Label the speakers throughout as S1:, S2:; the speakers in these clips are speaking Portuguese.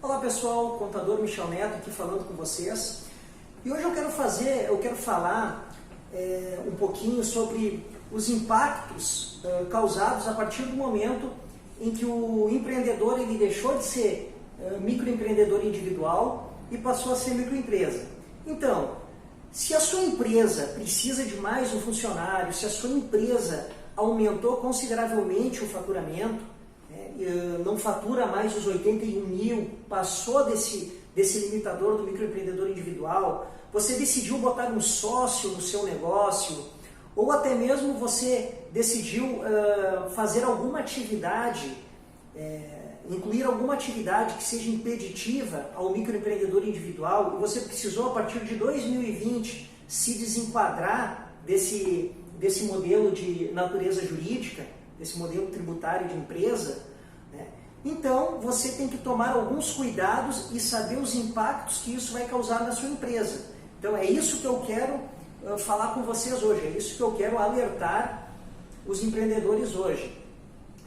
S1: Olá pessoal, contador Michel Neto aqui falando com vocês. E hoje eu quero falar um pouquinho sobre os impactos causados a partir do momento em que o empreendedor ele deixou de ser microempreendedor individual e passou a ser microempresa. Então, se a sua empresa precisa de mais um funcionário, se a sua empresa aumentou consideravelmente o faturamento, não fatura mais os 81 mil, passou desse limitador do microempreendedor individual, você decidiu botar um sócio no seu negócio, ou até mesmo você decidiu fazer alguma atividade, incluir alguma atividade que seja impeditiva ao microempreendedor individual, e você precisou, a partir de 2020, se desenquadrar desse modelo de natureza jurídica, desse modelo tributário de empresa, né? Então você tem que tomar alguns cuidados e saber os impactos que isso vai causar na sua empresa. Então é isso que eu quero falar com vocês hoje, é isso que eu quero alertar os empreendedores hoje,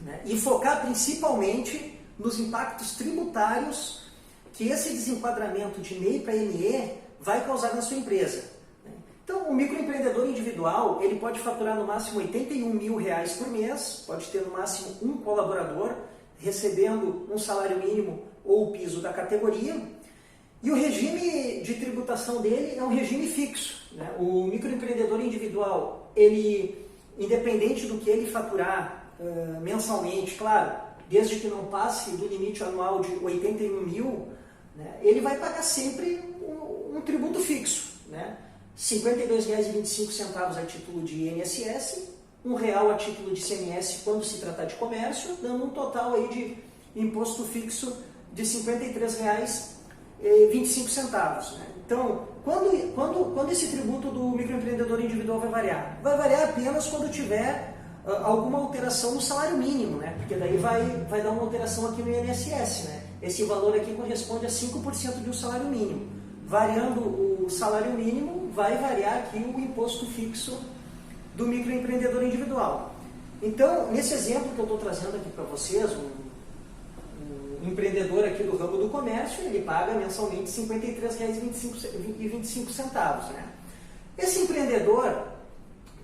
S1: né? E focar principalmente nos impactos tributários que esse desenquadramento de MEI para ME vai causar na sua empresa. Então, o microempreendedor individual, ele pode faturar no máximo 81 mil reais por mês, pode ter no máximo um colaborador, recebendo um salário mínimo ou o piso da categoria, e o regime de tributação dele é um regime fixo, né? O microempreendedor individual, ele, independente do que ele faturar mensalmente, claro, desde que não passe do limite anual de 81 mil, né, ele vai pagar sempre um tributo fixo, né? R$ 52,25 a título de INSS, R$ 1 a título de ICMS quando se tratar de comércio, dando um total aí de imposto fixo de R$ 53,25. Né? Então, quando esse tributo do microempreendedor individual vai variar? Vai variar apenas quando tiver alguma alteração no salário mínimo, né? Porque daí vai dar uma alteração aqui no INSS. Né? Esse valor aqui corresponde a 5% de um salário mínimo. Variando o salário mínimo, vai variar aqui o imposto fixo do microempreendedor individual. Então, nesse exemplo que eu estou trazendo aqui para vocês, um empreendedor aqui do ramo do comércio, ele paga mensalmente R$ 53,25. Né? Esse empreendedor,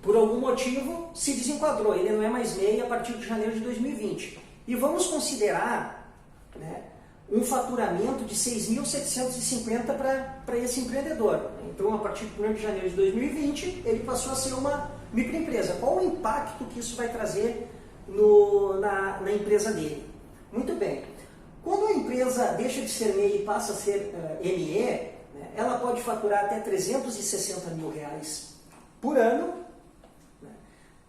S1: por algum motivo, se desenquadrou, ele não é mais MEI a partir de janeiro de 2020. E vamos considerar, né, um faturamento de 6.750 para esse empreendedor. Então, a partir de 1º de janeiro de 2020, ele passou a ser uma microempresa. Qual o impacto que isso vai trazer na empresa dele? Muito bem. Quando a empresa deixa de ser MEI e passa a ser ME, né, ela pode faturar até R$ 360 mil por ano, né,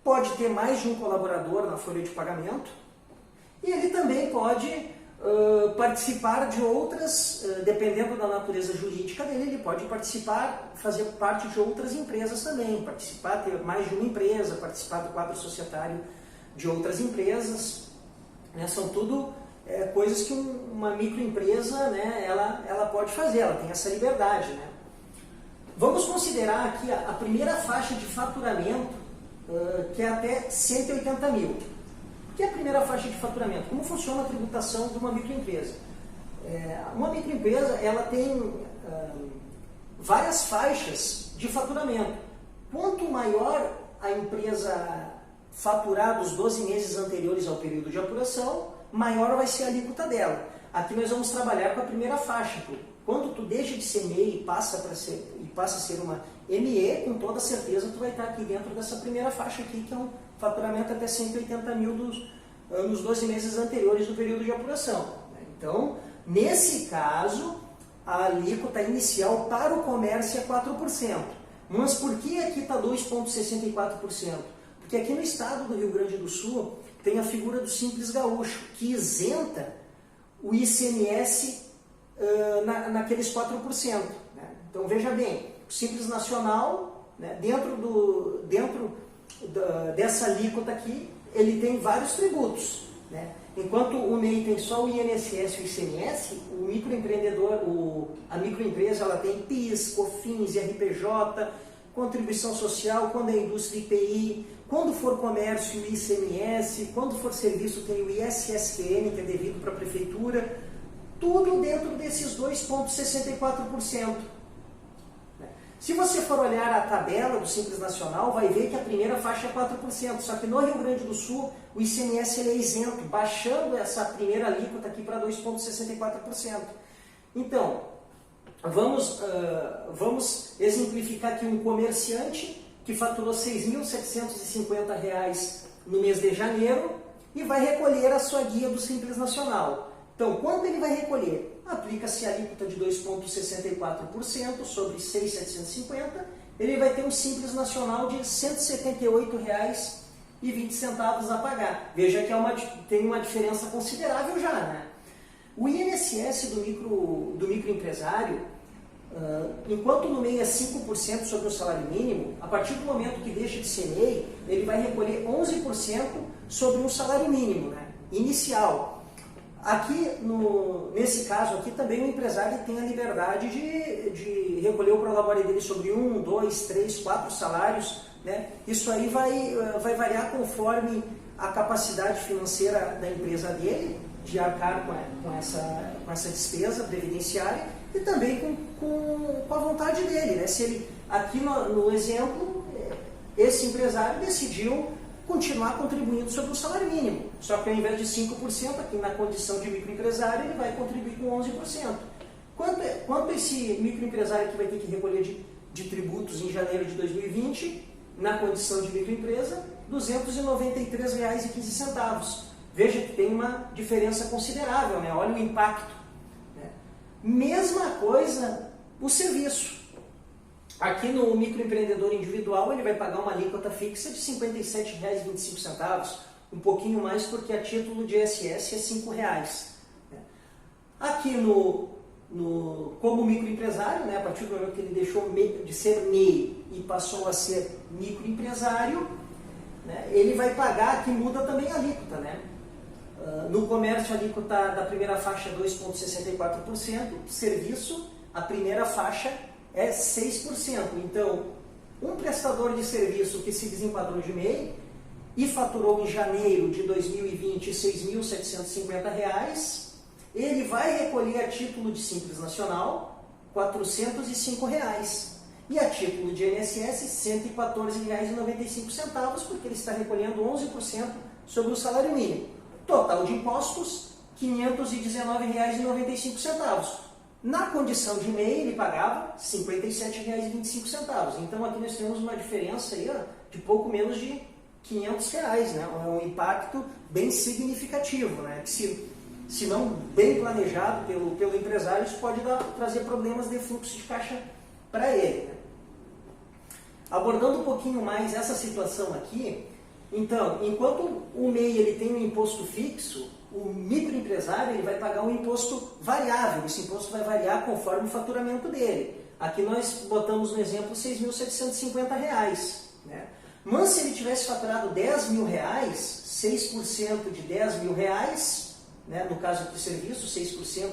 S1: pode ter mais de um colaborador na folha de pagamento, e ele também pode participar de outras, dependendo da natureza jurídica dele, ele pode participar, fazer parte de outras empresas também, participar, ter mais de uma empresa, participar do quadro societário de outras empresas, né? São tudo coisas que uma microempresa, né, ela pode fazer, ela tem essa liberdade. Né? Vamos considerar aqui a primeira faixa de faturamento, que é até 180 mil. O que é a primeira faixa de faturamento? Como funciona a tributação de uma microempresa? Uma microempresa ela tem várias faixas de faturamento. Quanto maior a empresa faturar dos 12 meses anteriores ao período de apuração, maior vai ser a alíquota dela. Aqui nós vamos trabalhar com a primeira faixa. Quando tu deixa de ser MEI e passa a ser uma ME, com toda certeza tu vai estar aqui dentro dessa primeira faixa aqui, que é um faturamento até 180 mil nos 12 meses anteriores do período de apuração. Então, nesse caso, a alíquota inicial para o comércio é 4%. Mas por que aqui está 2,64%? Porque aqui no estado do Rio Grande do Sul tem a figura do Simples Gaúcho, que isenta o ICMS naqueles 4%. Né? Então, veja bem, o Simples Nacional, né, dentro dessa alíquota aqui, ele tem vários tributos. Né? Enquanto o MEI tem só o INSS e o ICMS, o microempreendedor, a microempresa, ela tem PIS, COFINS, IRPJ, contribuição social, quando é indústria IPI, quando for comércio o ICMS, quando for serviço tem o ISSQN, que é devido para a prefeitura. tudo dentro desses 2,64%. Se você for olhar a tabela do Simples Nacional, vai ver que a primeira faixa é 4%, só que no Rio Grande do Sul o ICMS ele é isento, baixando essa primeira alíquota aqui para 2,64%. Então, vamos exemplificar aqui um comerciante que faturou R$ 6.750 no mês de janeiro e vai recolher a sua guia do Simples Nacional. Então, quanto ele vai recolher? Aplica-se a alíquota de 2,64% sobre 6.750, ele vai ter um Simples Nacional de R$ 178,20 a pagar. Veja que tem uma diferença considerável já, né? O INSS do microempresário, enquanto no MEI é 5% sobre o salário mínimo, a partir do momento que deixa de ser MEI, ele vai recolher 11% sobre um salário mínimo, né, inicial. Aqui, nesse caso aqui, também o empresário tem a liberdade de recolher o prolabore dele sobre 1, 2, 3, 4 salários, né? Isso aí vai variar conforme a capacidade financeira da empresa dele de arcar com essa despesa previdenciária e também com a vontade dele, né? Se ele, aqui no exemplo, esse empresário decidiu continuar contribuindo sobre o salário mínimo, só que ao invés de 5%, aqui na condição de microempresário, ele vai contribuir com 11%. Quanto esse microempresário aqui vai ter que recolher de tributos em janeiro de 2020, na condição de microempresa? R$ 293,15. Veja que tem uma diferença considerável, né? Olha o impacto, né? Mesma coisa o serviço. Aqui no microempreendedor individual ele vai pagar uma alíquota fixa de R$ 57,25, um pouquinho mais porque a título de ISS é R$ 5,00. Aqui como microempresário, né, a partir do momento que ele deixou de ser MEI e passou a ser microempresário, né, ele vai pagar, aqui muda também a alíquota, né? No comércio a alíquota da primeira faixa é 2,64%, serviço a primeira faixa é 6%. Então, um prestador de serviço que se desenquadrou de MEI e faturou em janeiro de 2020 R$ 6.750, ele vai recolher a título de Simples Nacional R$ 405,00 e a título de INSS R$ 114,95, porque ele está recolhendo 11% sobre o salário mínimo. Total de impostos R$ 519,95. Na condição de MEI, ele pagava R$ 57,25. Então, aqui nós temos uma diferença aí, de pouco menos de R$ 500, né? É um impacto bem significativo, né? Que se não bem planejado pelo empresário, isso pode trazer problemas de fluxo de caixa para ele, né? Abordando um pouquinho mais essa situação aqui, então, enquanto o MEI ele tem um imposto fixo, o microempresário ele vai pagar um imposto variável. Esse imposto vai variar conforme o faturamento dele. Aqui nós botamos no exemplo R$ 6.750, né? Mas se ele tivesse faturado R$ 10.000, 6% de R$ 10.000, né? No caso do serviço, 6%,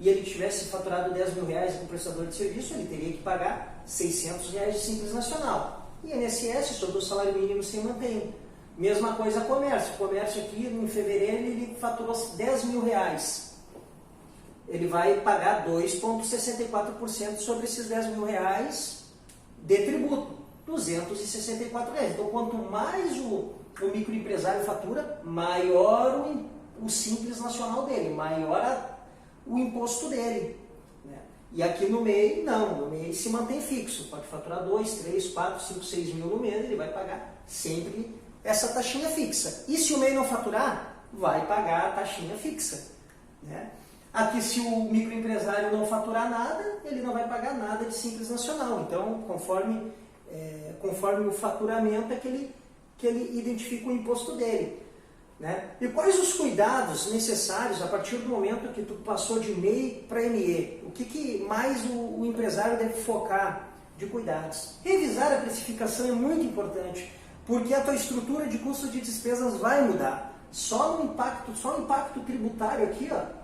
S1: e ele tivesse faturado R$ 10.000 com o prestador de serviço, ele teria que pagar R$ 600 de Simples Nacional. E INSS sobre o salário mínimo se mantém. Mesma coisa comércio. O comércio aqui, em fevereiro, ele faturou R$ 10.000. Ele vai pagar 2,64% sobre esses R$ 10.000 de tributo, R$ 264,00. Então, quanto mais o microempresário fatura, maior o Simples Nacional dele, maior o imposto dele, né? E aqui no MEI, não. No MEI se mantém fixo. Pode faturar 2, 3, 4, 5, 6 mil no mês, ele vai pagar sempre essa taxinha fixa. E se o MEI não faturar, vai pagar a taxinha fixa, né? Aqui, se o microempresário não faturar nada, ele não vai pagar nada de Simples Nacional. Então, conforme o faturamento é que ele identifica o imposto dele, né? E quais os cuidados necessários a partir do momento que tu passou de MEI para ME? O que mais o empresário deve focar de cuidados? Revisar a precificação é muito importante, porque a tua estrutura de custos de despesas vai mudar. Só o impacto tributário aqui, ó,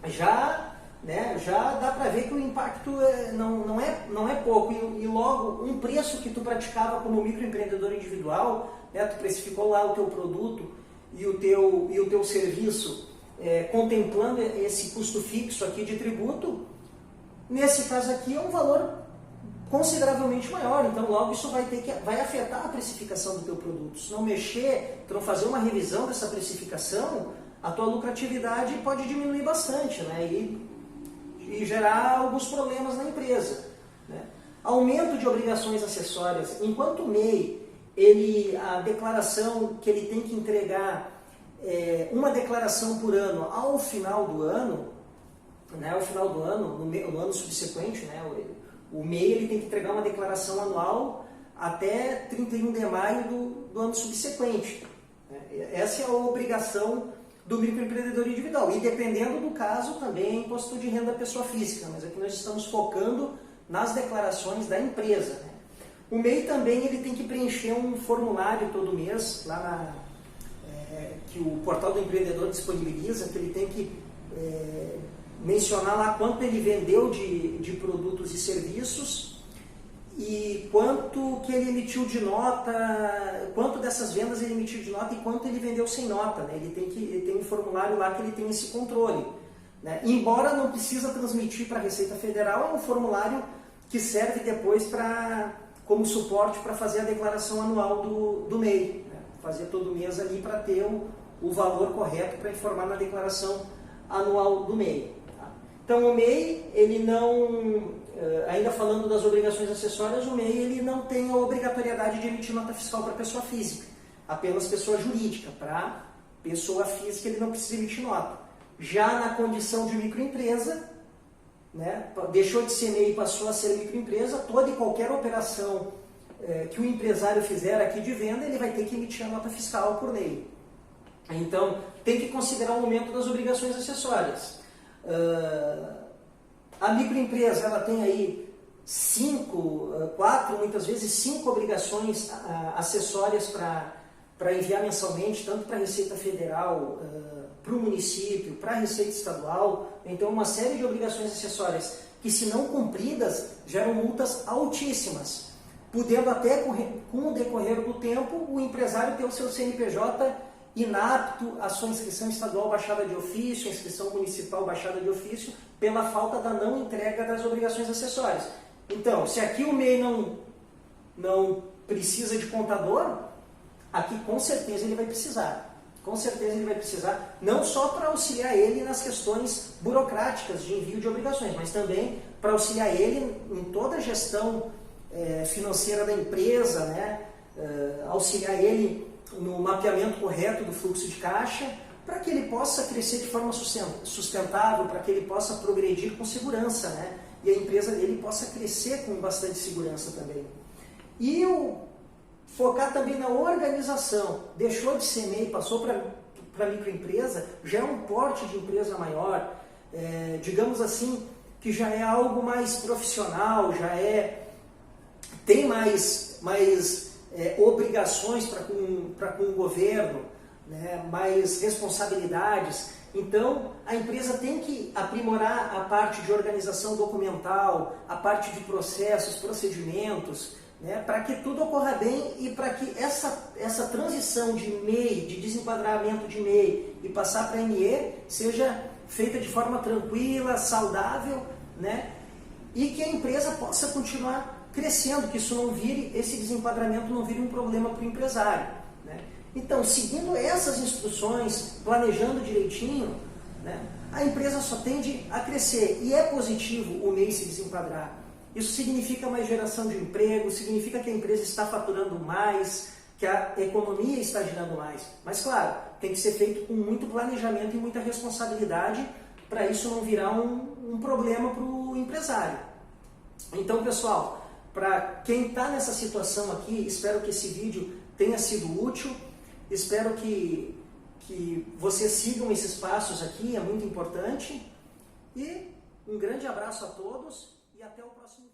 S1: já dá para ver que o impacto não é pouco. E logo, um preço que tu praticava como microempreendedor individual, né, tu precificou lá o teu produto e o teu serviço contemplando esse custo fixo aqui de tributo, nesse caso aqui é um valor consideravelmente maior, então logo isso vai afetar a precificação do teu produto. Se não mexer, tu não fazer uma revisão dessa precificação, a tua lucratividade pode diminuir bastante, né? E gerar alguns problemas na empresa, né? Aumento de obrigações acessórias. Enquanto o MEI, a declaração que ele tem que entregar uma declaração por ano ao final do ano, né? Ao final do ano, no ano subsequente, né? O MEI ele tem que entregar uma declaração anual até 31 de maio do ano subsequente, né? Essa é a obrigação do microempreendedor individual. E dependendo do caso, também é imposto de renda da pessoa física, mas aqui nós estamos focando nas declarações da empresa, né? O MEI também ele tem que preencher um formulário todo mês, lá que o portal do empreendedor disponibiliza, que ele tem que mencionar lá quanto ele vendeu de produtos e serviços e quanto que ele emitiu de nota, quanto dessas vendas ele emitiu de nota e quanto ele vendeu sem nota, né? Ele tem um formulário lá que ele tem esse controle, né? Embora não precisa transmitir para a Receita Federal, é um formulário que serve depois como suporte para fazer a declaração anual do MEI, né? Fazer todo mês ali para ter o valor correto para informar na declaração anual do MEI. Então o MEI, ele não, ainda falando das obrigações acessórias, o MEI ele não tem a obrigatoriedade de emitir nota fiscal para pessoa física, apenas pessoa jurídica. Para pessoa física ele não precisa emitir nota. Já na condição de microempresa, né, deixou de ser MEI e passou a ser microempresa, toda e qualquer operação que o empresário fizer aqui de venda, ele vai ter que emitir a nota fiscal por lei. Então tem que considerar o aumento das obrigações acessórias. A microempresa ela tem aí 4, muitas vezes 5 obrigações acessórias para enviar mensalmente, tanto para a Receita Federal, para o município, para a Receita Estadual. Então uma série de obrigações acessórias que, se não cumpridas, geram multas altíssimas, podendo até, com o decorrer do tempo, o empresário ter o seu CNPJ inapto à sua inscrição estadual baixada de ofício, a inscrição municipal baixada de ofício, pela falta da não entrega das obrigações acessórias. Então, se aqui o MEI não precisa de contador, aqui com certeza ele vai precisar. Com certeza ele vai precisar, não só para auxiliar ele nas questões burocráticas de envio de obrigações, mas também para auxiliar ele em toda a gestão financeira da empresa, né? Auxiliar ele no mapeamento correto do fluxo de caixa, para que ele possa crescer de forma sustentável, para que ele possa progredir com segurança, né? E a empresa dele possa crescer com bastante segurança também. E focar também na organização. Deixou de ser MEI, passou para microempresa, já é um porte de empresa maior, digamos assim, que já é algo mais profissional, tem mais obrigações para com o governo, né, mais responsabilidades. Então, a empresa tem que aprimorar a parte de organização documental, a parte de processos, procedimentos, né, para que tudo ocorra bem e para que essa transição de MEI, de desenquadramento de MEI e passar para ME, seja feita de forma tranquila, saudável, né, e que a empresa possa continuar crescendo, que esse desenquadramento não vire um problema para o empresário, né? Então, seguindo essas instruções, planejando direitinho, né, a empresa só tende a crescer. E é positivo o MEI se desenquadrar. Isso significa mais geração de emprego, significa que a empresa está faturando mais, que a economia está girando mais. Mas, claro, tem que ser feito com muito planejamento e muita responsabilidade para isso não virar um problema para o empresário. Então, pessoal, para quem está nessa situação aqui, espero que esse vídeo tenha sido útil, espero que vocês sigam esses passos aqui, é muito importante. E um grande abraço a todos e até o próximo vídeo.